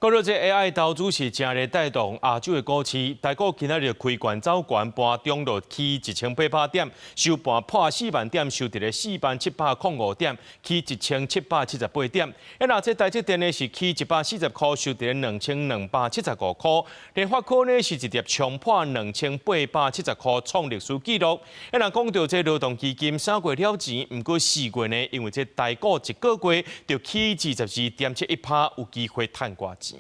讲到这 AI 投资是正咧带动亚洲的股市，台股今仔日开悬走悬，盘中落起1800点，收盘破4万点，收伫咧4,705点，起1778点。那这台积电呢是起140块，收伫咧2275块。联发科呢是直接冲破2870块，创历史纪录。那讲到这劳动基金3月了钱，不过4月呢，因为这台股一个月就起22.71%，有机会赚大钱。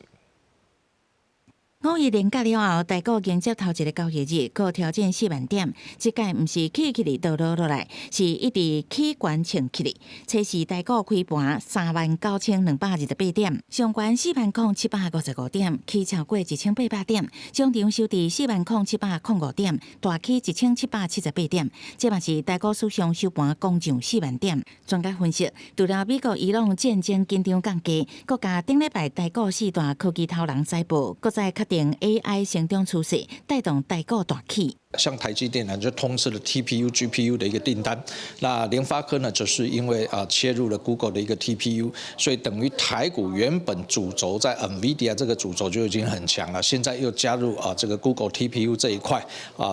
5月连假了后，台股迎接头一个交易日，搁挑战4万点。这届唔是起嚟倒落落来，是一直起悬冲起嚟。测试台股开盘39228点，上悬40755点，起超过1800点，总场收伫40705点，大起1778点。这嘛是台股史上收盘攻上4万点。专家分析，除了美国伊朗战争紧张降低，国家顶礼拜台股4大科技头人宣布，搁再确定 AI 成长趋势，带动台股大起。像台积电呢，就通知了 TPU、GPU 的一个订单。那联发科呢，则是因为切入了 Google 的一个 TPU， 所以等于台股原本主轴在 NVIDIA 这个主轴就已经很强了，现在又加入这个 Google TPU 这一块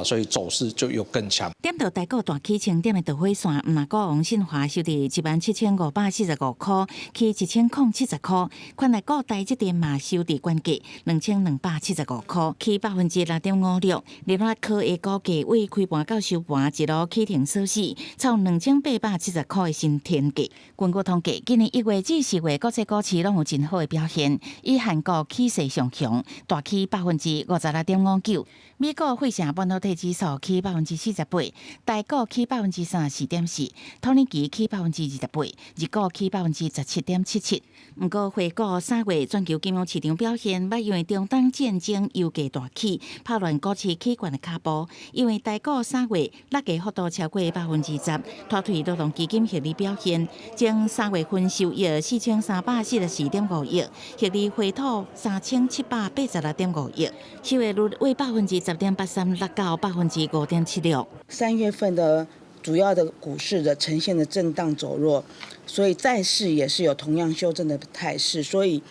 所以走势就又更强。点到台股大起千点的导火线，唔过王信华收伫17545块，起1070块。款内股台积电嘛收伫关键2275块，起6.56%。联发科的股价为开盘到收盘一路起停锁死，创2870块的新天价。根据统计，今年1月至4月，国际股市拢有真好的表现，以韩国气势上强，大起56.59%。美国费城半导体指数起48%，台股起34.4%，土耳其起28%，日股起17.77%。不过，回顾3月全球金融市场表现，捌因为中东战争油价大起，拍乱股市起悬的脚步。因为台股3月落价幅度超过10%，拖退劳动基金获利表现，将3月份收益4344.5亿，获利回吐3786.5亿，收益率为10.83%，落到5.76%。3月份的主要的股市的呈现的震荡走弱，所以债市也是有同样修正的态势，所以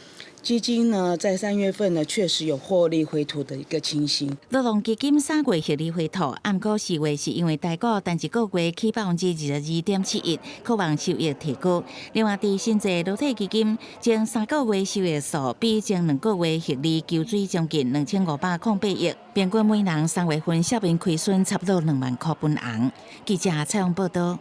基金呢，在3月份呢，确实有获利回吐的一个情形。劳动基金3月获利回吐，不过4月是因为台股单一个月起22.71%，渴望收益提高。另外，伫新制裸体基金，前3个月收益数比前2个月获利求水将近2508亿，平均每人3月份销面亏损差不多2万块本红。记者采访报道。